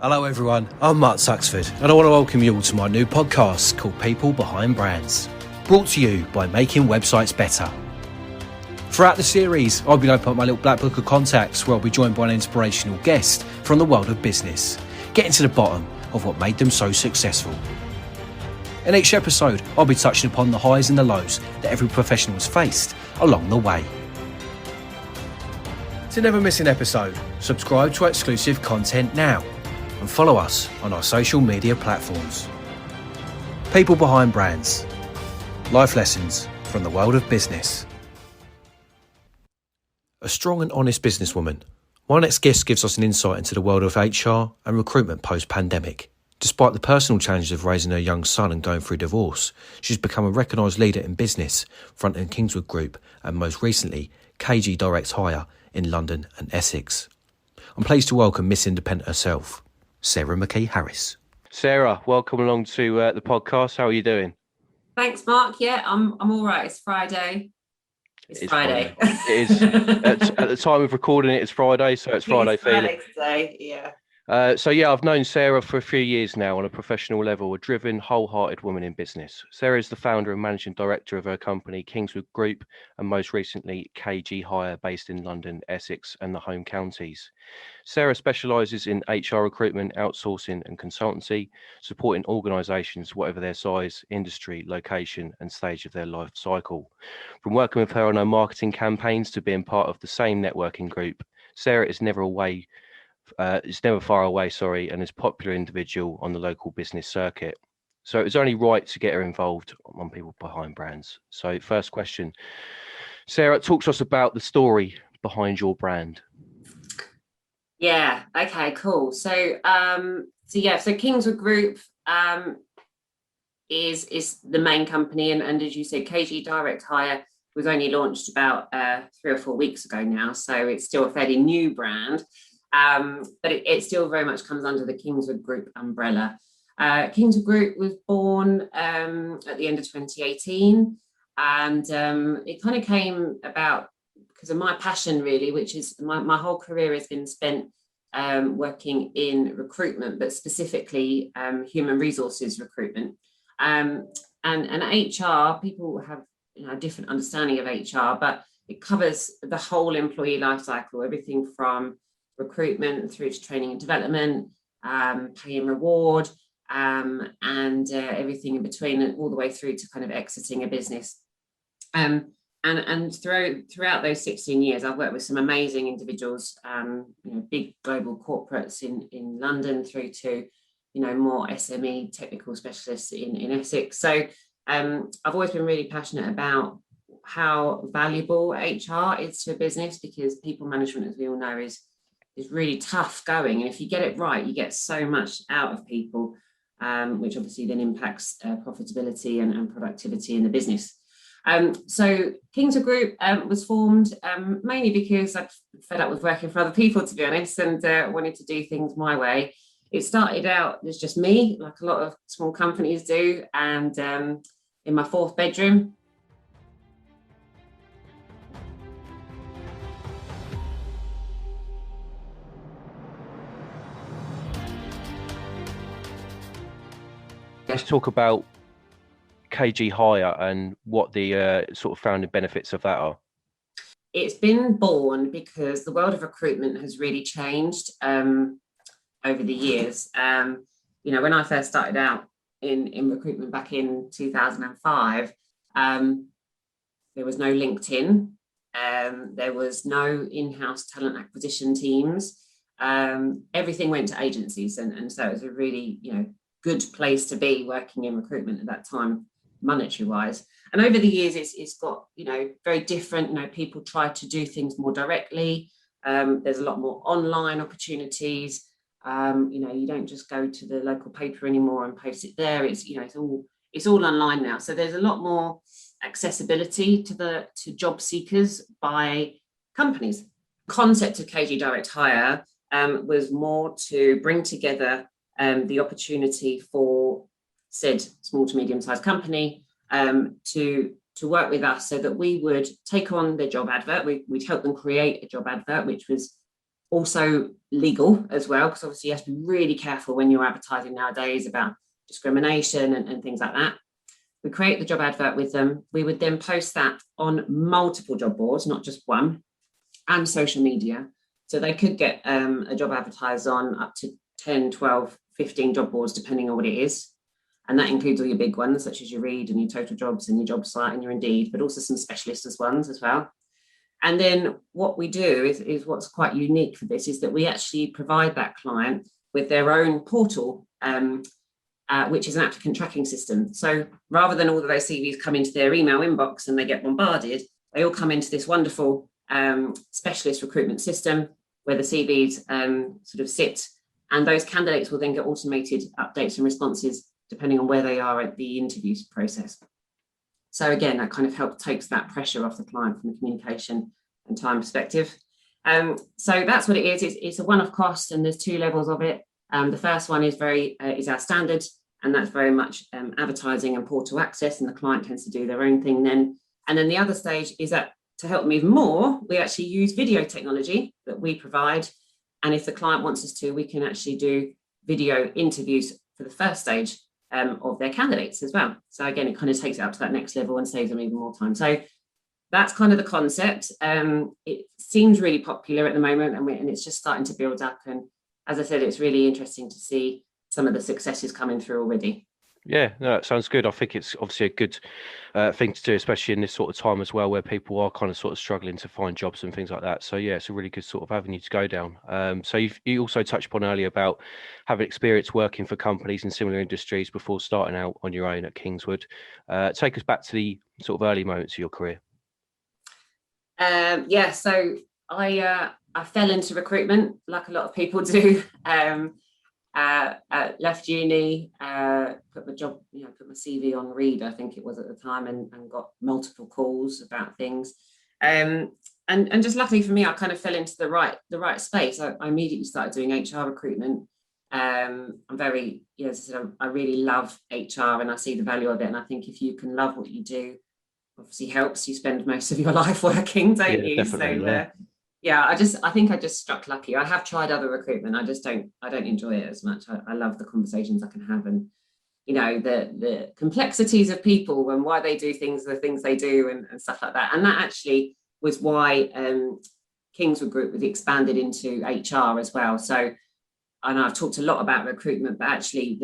Hello everyone, I'm Mark Suxford and I want to welcome you all to my new podcast called People Behind Brands, brought to you by Making Websites Better. Throughout the series, I'll be opening up my little black book of contacts where I'll be joined by an inspirational guest from the world of business, getting to the bottom of what made them so successful. In each episode, I'll be touching upon the highs and the lows that every professional has faced along the way. To never miss an episode, subscribe to our exclusive content now and follow us on our social media platforms. People Behind Brands. Life lessons from the world of business. A strong and honest businesswoman. My next guest gives us an insight into the world of HR and recruitment post-pandemic. Despite the personal challenges of raising her young son and going through divorce, she's become a recognised leader in business, fronting Kingswood Group and most recently KG Direct Hire in London and Essex. I'm pleased to welcome Miss Independent herself, Sarah McKee-Harris. Sarah, welcome along to the podcast. How are you doing? Thanks, Mark. Yeah, I'm all right. It's Friday. It's Friday. It is. At the time of recording it, it's Friday, so it's Friday feeling. Today, yeah. I've known Sarah for a few years now on a professional level, a driven, wholehearted woman in business. Sarah is the founder and managing director of her company, Kingswood Group, and most recently, KG Hire, based in London, Essex, and the home counties. Sarah specialises in HR recruitment, outsourcing, and consultancy, supporting organisations, whatever their size, industry, location, and stage of their life cycle. From working with her on her marketing campaigns to being part of the same networking group, Sarah is never far away, and is a popular individual on the local business circuit. So it was only right to get her involved on People Behind Brands. So first question, Sarah, talk to us about the story behind your brand. Yeah. Okay. Cool. So Kingswood Group is the main company, and as you said, KG Direct Hire was only launched about 3 or 4 weeks ago now, so it's still a fairly new brand. But it still very much comes under the Kingswood Group umbrella. Kingswood Group was born at the end of 2018, and it kind of came about because of my passion, really, which is my whole career has been spent working in recruitment, but specifically human resources recruitment. And HR, people have a different understanding of HR, but it covers the whole employee life cycle, everything from recruitment through to training and development, pay and reward, and everything in between, and all the way through to kind of exiting a business. And throughout those 16 years, I've worked with some amazing individuals, big global corporates in London through to, more SME technical specialists in Essex. So I've always been really passionate about how valuable HR is to a business, because people management, as we all know, is really tough going, and if you get it right, you get so much out of people, which obviously then impacts profitability and productivity in the business. So Kingswood Group was formed mainly because I'd fed up with working for other people, to be honest, and wanted to do things my way. It started out as just me, like a lot of small companies do, and in my 4th bedroom. Let's talk about KG Hire and what the sort of founding benefits of that are. It's been born because the world of recruitment has really changed over the years. When I first started out in recruitment back in 2005, there was no LinkedIn, there was no in-house talent acquisition teams. Everything went to agencies, and so it was a really, good place to be working in recruitment at that time, monetary wise. And over the years, it's got, very different. People try to do things more directly. There's a lot more online opportunities. You don't just go to the local paper anymore and post it there. It's all online now. So there's a lot more accessibility to job seekers by companies. The concept of KG Direct Hire was more to bring together the opportunity for said small to medium-sized company to work with us, so that we would take on their job advert. We'd help them create a job advert, which was Also legal as well, because obviously you have to be really careful when you're advertising nowadays about discrimination and things like that. We create the job advert with them. We would then post that on multiple job boards, not just one, and social media. So they could get a job advertised on up to 10, 12, 15 job boards, depending on what it is. And that includes all your big ones, such as your Reed and your Total Jobs and your Job Site and your Indeed, but also some specialist ones as well. And then what we do is what's quite unique for this is that we actually provide that client with their own portal, which is an applicant tracking system. So rather than all of those CVs come into their email inbox and they get bombarded, they all come into this wonderful specialist recruitment system where the CVs sort of sit, and those candidates will then get automated updates and responses depending on where they are at the interview process. So again, that kind of takes that pressure off the client from a communication and time perspective. So that's what it is. It's a one-off cost, and there's two levels of it. The first one is our standard, and that's very much advertising and portal access, and the client tends to do their own thing then. And then the other stage is that to help them even more, we actually use video technology that we provide. And if the client wants us to, we can actually do video interviews for the first stage of their candidates as well. So again, it kind of takes it up to that next level and saves them even more time. So that's kind of the concept. It seems really popular at the moment, and it's just starting to build up. And as I said, it's really interesting to see some of the successes coming through already. Yeah, no, that sounds good. I think it's obviously a good thing to do, especially in this sort of time as well, where people are kind of sort of struggling to find jobs and things like that. So yeah, it's a really good sort of avenue to go down. So you also touched upon earlier about having experience working for companies in similar industries before starting out on your own at Kingswood. Take us back to the sort of early moments of your career. So I fell into recruitment like a lot of people do. Left uni, put my CV on Reed, I think it was at the time, and got multiple calls about things. And just luckily for me, I kind of fell into the right space. I immediately started doing HR recruitment. I'm very, as I said, I really love HR, and I see the value of it. And I think if you can love what you do, obviously helps you spend most of your life working, don't you? So I think I just struck lucky. I have tried other recruitment. I don't enjoy it as much. I love the conversations I can have, and the complexities of people and why they do things, the things they do, and stuff like that. And that actually was why Kingswood Group was expanded into HR as well. So I know I've talked a lot about recruitment, but actually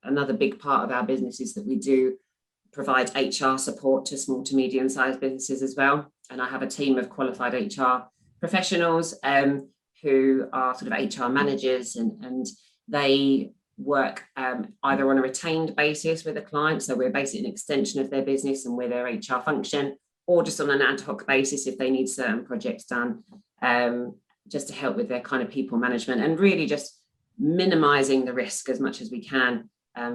another big part of our business is that we do provide HR support to small to medium-sized businesses as well. And I have a team of qualified HR professionals who are sort of HR managers, and they work either on a retained basis with a client, so we're basically an extension of their business and we're their HR function, or just on an ad hoc basis if they need certain projects done, just to help with their kind of people management, and really just minimizing the risk as much as we can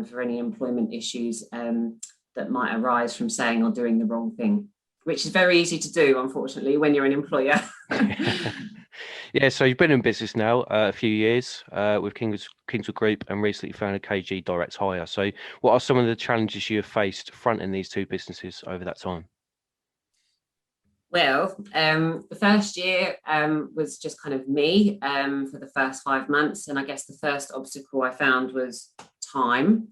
for any employment issues that might arise from saying or doing the wrong thing, which is very easy to do, unfortunately, when you're an employer. Yeah, so you've been in business now a few years with Kingswood Group, and recently founded KG Direct Hire. So what are some of the challenges you have faced fronting these two businesses over that time? Well, the first year was just kind of me for the first 5 months. And I guess the first obstacle I found was time.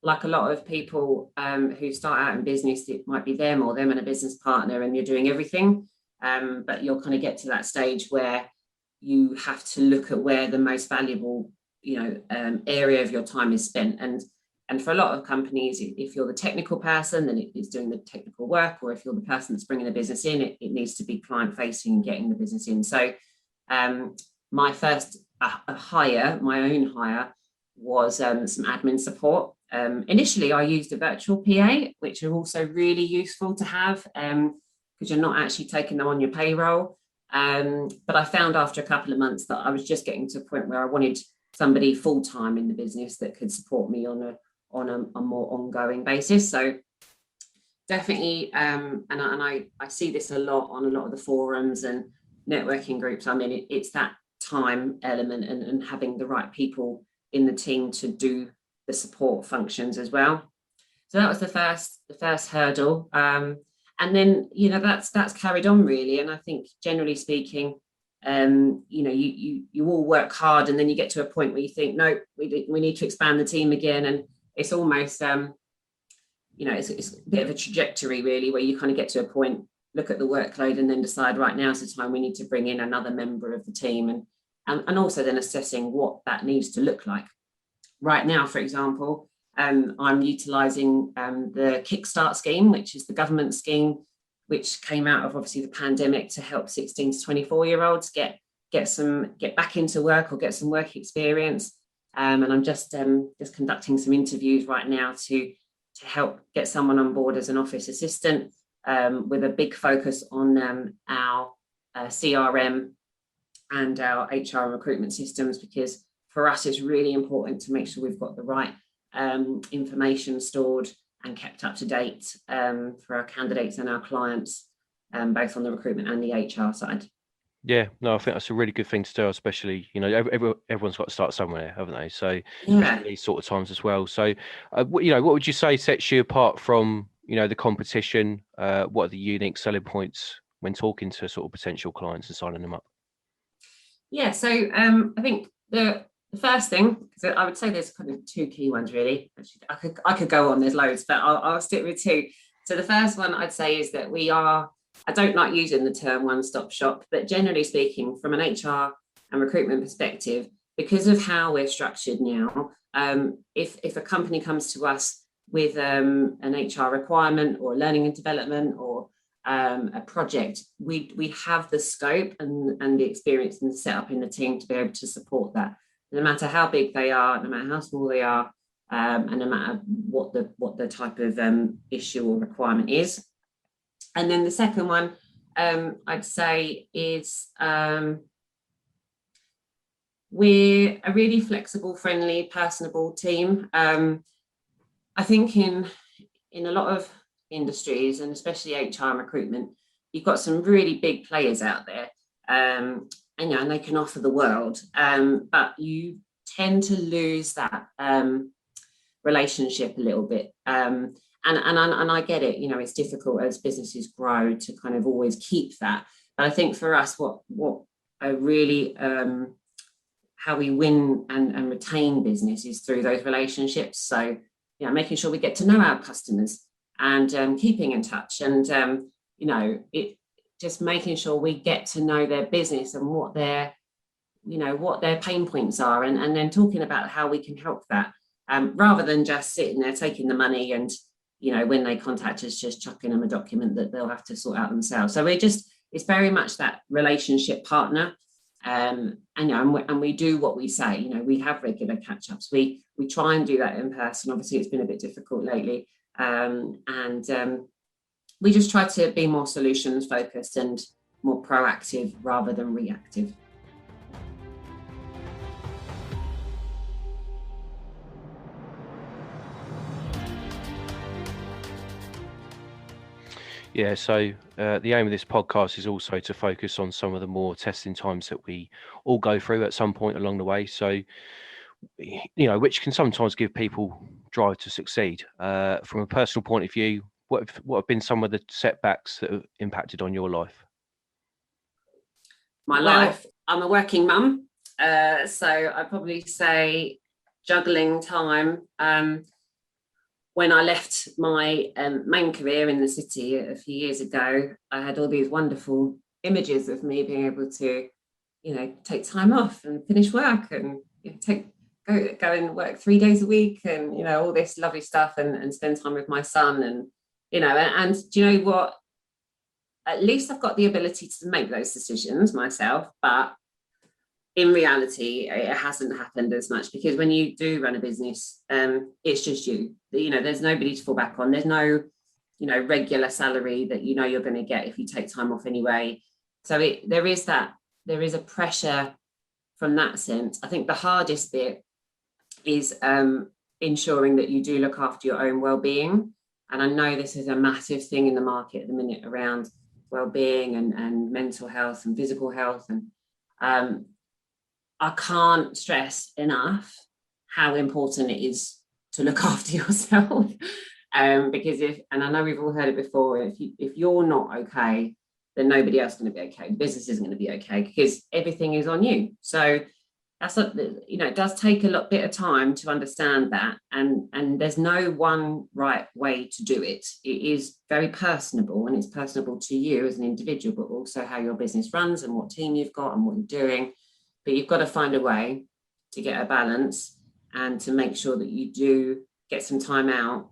Like a lot of people who start out in business, it might be them or them and a business partner, and you're doing everything. But you'll kind of get to that stage where you have to look at where the most valuable, area of your time is spent. And for a lot of companies, if you're the technical person, then it's doing the technical work, or if you're the person that's bringing the business in, it needs to be client facing and getting the business in. So my first hire, my own hire, was some admin support. Initially, I used a virtual PA, which are also really useful to have because you're not actually taking them on your payroll. But I found after a couple of months that I was just getting to a point where I wanted somebody full-time in the business that could support me on a more ongoing basis. So definitely, and I see this a lot on a lot of the forums and networking groups. I mean, it's that time element and having the right people in the team to do the support functions as well. So that was the first hurdle. And then, that's carried on really. And I think generally speaking, you all work hard, and then you get to a point where you think, no, we need to expand the team again. And it's almost, it's a bit of a trajectory really, where you kind of get to a point, look at the workload, and then decide, right, now's the time we need to bring in another member of the team, and also then assessing what that needs to look like. Right now, for example, I'm utilising the Kickstart scheme, which is the government scheme, which came out of obviously the pandemic to help 16 to 24-year-olds get back into work or get some work experience. And I'm just conducting some interviews right now to help get someone on board as an office assistant, with a big focus on our CRM and our HR and recruitment systems, because for us it's really important to make sure we've got the right information stored and kept up to date for our candidates and our clients, both on the recruitment and the HR side. Yeah, no, I think that's a really good thing to do, especially, everyone's got to start somewhere, haven't they? So Yeah. these sort of times as well. So, what would you say sets you apart from, the competition? What are the unique selling points when talking to sort of potential clients and signing them up? Yeah, so I think the first thing, so I would say there's kind of two key ones really. Actually, I could go on, there's loads, but I'll stick with two. So the first one I'd say is that I don't like using the term one-stop shop, but generally speaking, from an HR and recruitment perspective, because of how we're structured now, if a company comes to us with an HR requirement or learning and development or a project, we have the scope and the experience and the setup in the team to be able to support that, no matter how big they are, no matter how small they are, and no matter what the type of issue or requirement is. And then the second one, I'd say, is we're a really flexible, friendly, personable team. I think in a lot of industries, and especially HR and recruitment, you've got some really big players out there, and they can offer the world, but you tend to lose that relationship a little bit. And I get it, it's difficult as businesses grow to kind of always keep that. But I think for us, what really how we win and retain business is through those relationships. So, making sure we get to know our customers and keeping in touch, and it just making sure we get to know their business and what their pain points are, and then talking about how we can help that, rather than just sitting there taking the money and when they contact us, just chucking them a document that they'll have to sort out themselves. So it's very much that relationship partner. And we do what we say. We have regular catch-ups. We try and do that in person. Obviously, it's been a bit difficult lately. And we just try to be more solutions focused and more proactive rather than reactive. Yeah, so the aim of this podcast is also to focus on some of the more testing times that we all go through at some point along the way. So, which can sometimes give people drive to succeed. From a personal point of view, what have been some of the setbacks that have impacted on your life? My life, I'm a working mum, so I'd probably say juggling time. When I left my main career in the city a few years ago, I had all these wonderful images of me being able to, take time off and finish work and go and work 3 days a week and, all this lovely stuff and spend time with my son and do you know what? At least I've got the ability to make those decisions myself, but in reality, it hasn't happened as much, because when you do run a business, it's just you. There's nobody to fall back on. There's no, regular salary that you're going to get if you take time off anyway. So there is a pressure from that sense. I think the hardest bit is ensuring that you do look after your own well-being. And I know this is a massive thing in the market at the minute around well-being and mental health and physical health. And I can't stress enough how important it is to look after yourself. Because and I know we've all heard it before, if you're not okay, then nobody else is going to be okay. The business isn't going to be okay because everything is on you. So that's it does take a bit of time to understand that, and there's no one right way to do it. It is very personable, and it's personable to you as an individual, but also how your business runs and what team you've got and what you're doing. But you've got to find a way to get a balance and to make sure that you do get some time out,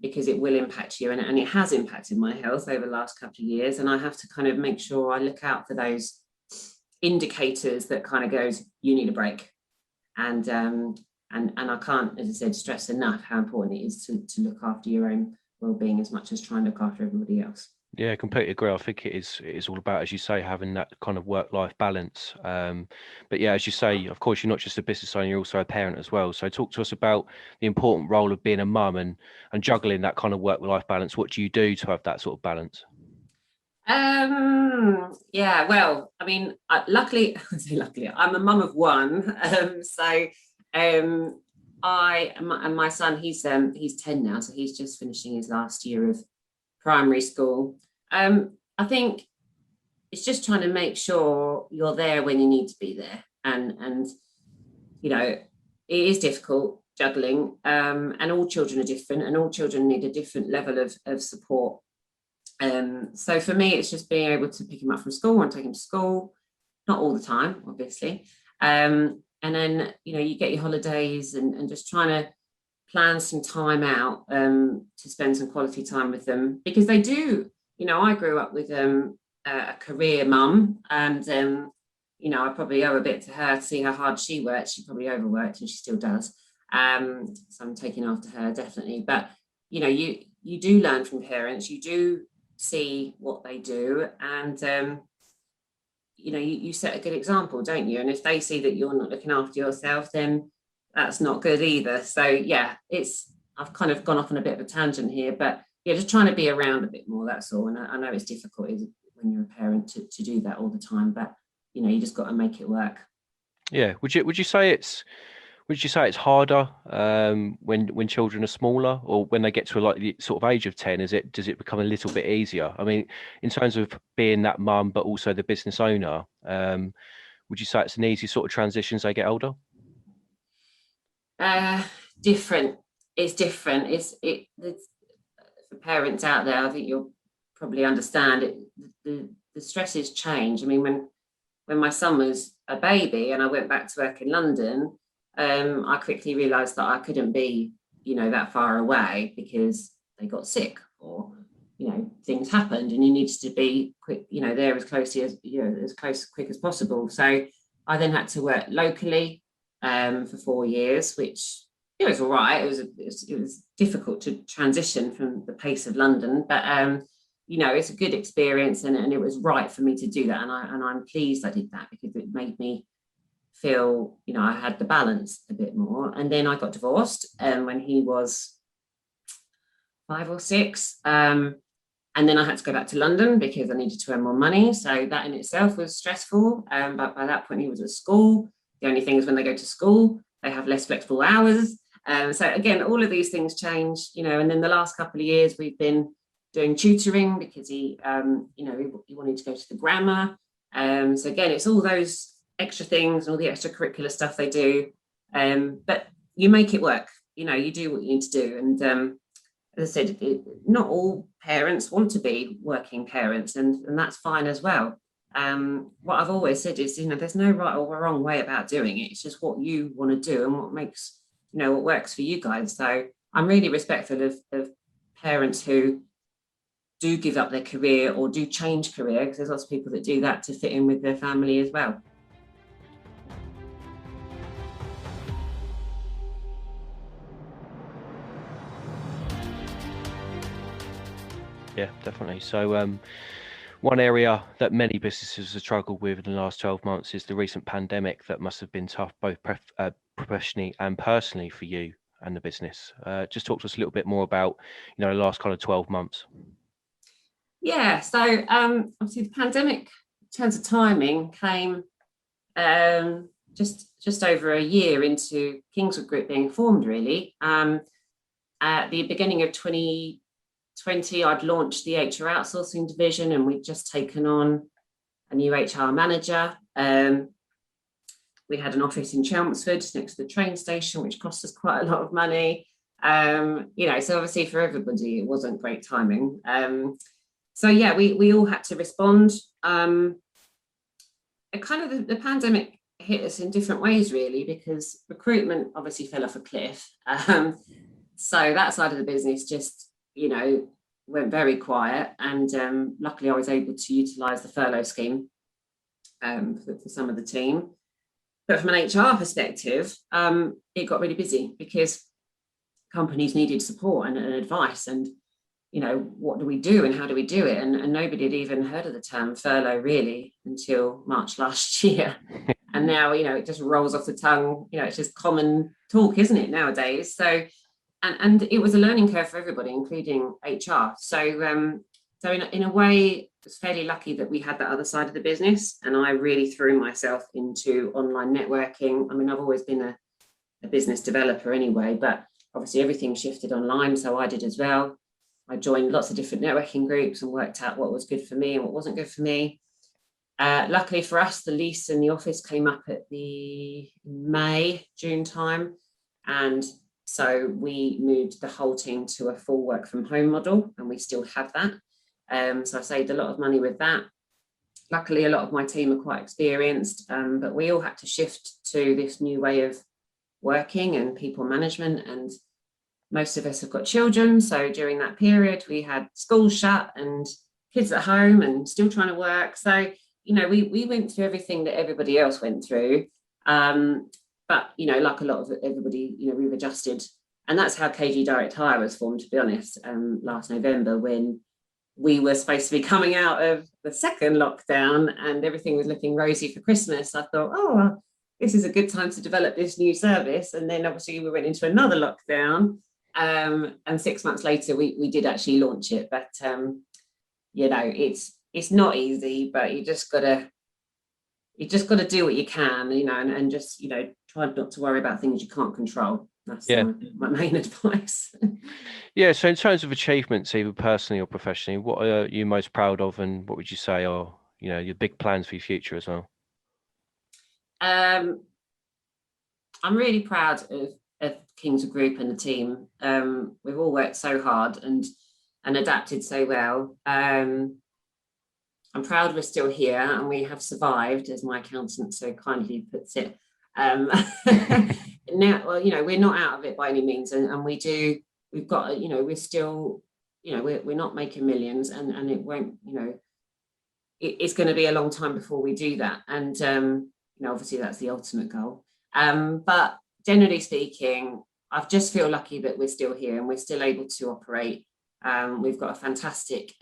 because it will impact you, and it has impacted my health over the last couple of years, and I have to kind of make sure I look out for those indicators that kind of goes, you need a break. And I can't, as I said, stress enough how important it is to look after your own well-being as much as trying to look after everybody else. Yeah, completely agree. I think it is all about, as you say, having that kind of work-life balance. But yeah, as you say, of course, you're not just a business owner, you're also a parent as well. So talk to us about the important role of being a mum and juggling that kind of work-life balance. What do you do to have that sort of balance? Yeah, well, I mean, luckily, I'm a mum of one. My son, he's 10 now, so he's just finishing his last year of primary school. I think it's just trying to make sure you're there when you need to be there, and it is difficult juggling, and all children are different, and all children need a different level of support. So for me, it's just being able to pick him up from school and take him to school, not all the time, obviously. And then, you get your holidays and just trying to plan some time out to spend some quality time with them, because they do, I grew up with a career mum, and, I probably owe a bit to her to see how hard she worked. She probably overworked, and she still does. So I'm taking after her, definitely. But, you do learn from parents, you do see what they do, and you set a good example, don't you? And if they see that you're not looking after yourself, then that's not good either. So yeah, I've kind of gone off on a bit of a tangent here, but yeah, just trying to be around a bit more, that's all. And I know it's difficult when you're a parent to do that all the time, but you just got to make it work. Yeah, would you say it's harder when children are smaller, or when they get to like the sort of age of 10? Does it become a little bit easier? I mean, in terms of being that mum, but also the business owner, would you say it's an easy sort of transition as they get older? Different. It's different. It's for parents out there, I think you'll probably understand it. The stresses change. I mean, when my son was a baby and I went back to work in London, I quickly realised that I couldn't be, that far away, because they got sick, or, things happened, and you needed to be quick, there as closely as, quick as possible. So I then had to work locally for 4 years, which it was all right. It was difficult to transition from the pace of London, but it's a good experience, and it was right for me to do that, and I'm pleased I did that, because it made me feel I had the balance a bit more. And then I got divorced when he was 5 or 6, and then I had to go back to London because I needed to earn more money. So that in itself was stressful, but by that point he was at school. The only thing is, when they go to school, they have less flexible hours. So again, all of these things change, and then the last couple of years we've been doing tutoring, because he wanted to go to the grammar. So again, it's all those extra things and all the extracurricular stuff they do. But you make it work, you do what you need to do. And as I said, not all parents want to be working parents, and that's fine as well. What I've always said is, there's no right or wrong way about doing it. It's just what you want to do and what makes, what works for you guys. So I'm really respectful of parents who do give up their career or do change career, because there's lots of people that do that to fit in with their family as well. Yeah, definitely. So one area that many businesses have struggled with in the last 12 months is the recent pandemic. That must have been tough, both professionally and personally, for you and the business. Just talk to us a little bit more about, the last kind of 12 months. Yeah, so obviously the pandemic, in terms of timing, came just over a year into Kingswood Group being formed, really. At the beginning of 2020, 2020, I'd launched the HR outsourcing division, and we'd just taken on a new HR manager. We had an office in Chelmsford next to the train station, which cost us quite a lot of money. So obviously for everybody, it wasn't great timing. We all had to respond. The pandemic hit us in different ways, really, because recruitment obviously fell off a cliff. So that side of the business just, went very quiet. And luckily I was able to utilise the furlough scheme for some of the team. But from an HR perspective, it got really busy because companies needed support and advice, and what do we do and how do we do it? And nobody had even heard of the term furlough really until March last year. And now, it just rolls off the tongue. It's just common talk, isn't it, nowadays? So, and it was a learning curve for everybody, including HR. So in a way, I was fairly lucky that we had that other side of the business, and I really threw myself into online networking. I mean, I've always been a business developer anyway, but obviously everything shifted online, so I did as well. I joined lots of different networking groups and worked out what was good for me and what wasn't good for me. Luckily for us, the lease in the office came up at the June time, and so we moved the whole team to a full work from home model, and we still have that. So I saved a lot of money with that. Luckily, a lot of my team are quite experienced, but we all had to shift to this new way of working and people management, and most of us have got children. So during that period, we had schools shut and kids at home and still trying to work. So, we went through everything that everybody else went through. But, like a lot of everybody, we've adjusted. And that's how KG Direct Hire was formed, to be honest, last November, when we were supposed to be coming out of the second lockdown and everything was looking rosy for Christmas. I thought, this is a good time to develop this new service. And then obviously we went into another lockdown. And 6 months later, we did actually launch it. But, it's not easy, but you just got to do what you can, and just, try not to worry about things you can't control. That's my main advice. Yeah. So in terms of achievements, either personally or professionally, what are you most proud of, and what would you say are, your big plans for your future as well? I'm really proud of Kingswood Group and the team. We've all worked so hard and adapted so well. I'm proud we're still here and we have survived, as my accountant so kindly puts it. Now, we're not out of it by any means, and we've got, we're still, we're not making millions, and it won't, it's going to be a long time before we do that. And, obviously that's the ultimate goal. But generally speaking, I just feel lucky that we're still here and we're still able to operate. We've got a fantastic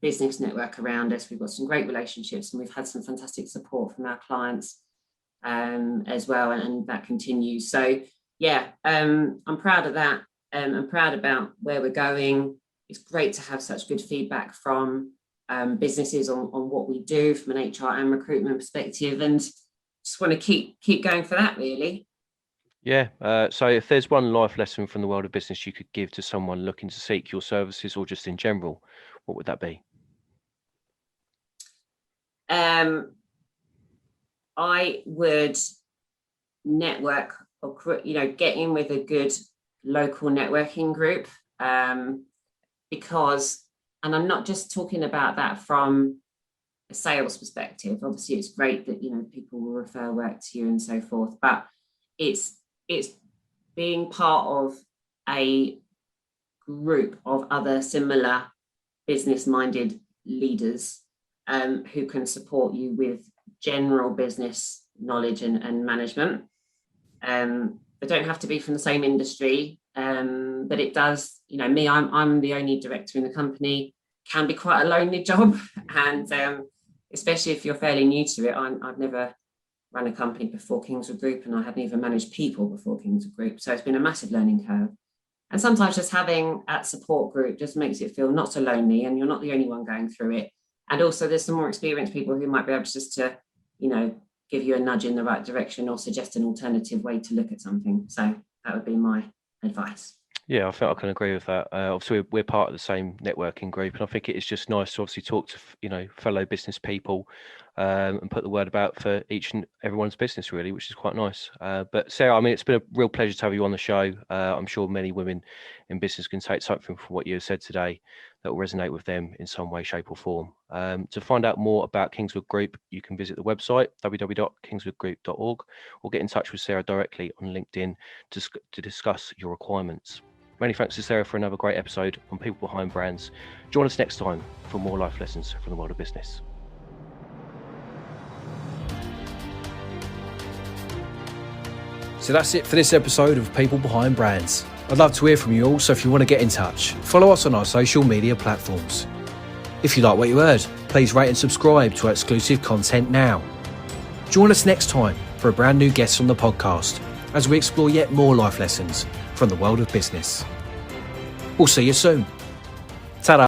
business network around us. We've got some great relationships, and we've had some fantastic support from our clients as well, and that continues. So I'm proud of that. I'm proud about where we're going. It's great to have such good feedback from businesses on what we do from an HR and recruitment perspective, and just want to keep going for that, really. Yeah. So if there's one life lesson from the world of business you could give to someone looking to seek your services, or just in general, what would that be? I would network, or get in with a good local networking group, because, and I'm not just talking about that from a sales perspective. Obviously, it's great that people will refer work to you and so forth, but it's being part of a group of other similar business-minded leaders who can support you with general business knowledge and management. They don't have to be from the same industry, but it does, me, I'm the only director in the company, can be quite a lonely job. And especially if you're fairly new to it, I've never run a company before Kingswood Group, and I hadn't even managed people before Kingswood Group. So it's been a massive learning curve. And sometimes just having that support group just makes it feel not so lonely, and you're not the only one going through it. And also there's some more experienced people who might be able to give you a nudge in the right direction, or suggest an alternative way to look at something. So that would be my advice. Yeah, I think I can agree with that. Obviously, we're part of the same networking group, and I think it is just nice to obviously talk to fellow business people, and put the word about for each and everyone's business, really, which is quite nice. But Sarah, I mean, it's been a real pleasure to have you on the show. I'm sure many women in business can take something from what you have said today that will resonate with them in some way, shape, or form. To find out more about Kingswood Group, you can visit the website www.kingswoodgroup.org or get in touch with Sarah directly on LinkedIn to discuss your requirements. Many thanks to Sarah for another great episode on People Behind Brands. Join us next time for more life lessons from the world of business. So that's it for this episode of People Behind Brands. I'd love to hear from you all, so if you want to get in touch, follow us on our social media platforms. If you like what you heard, please rate and subscribe to our exclusive content now. Join us next time for a brand new guest on the podcast as we explore yet more life lessons from the world of business. We'll see you soon.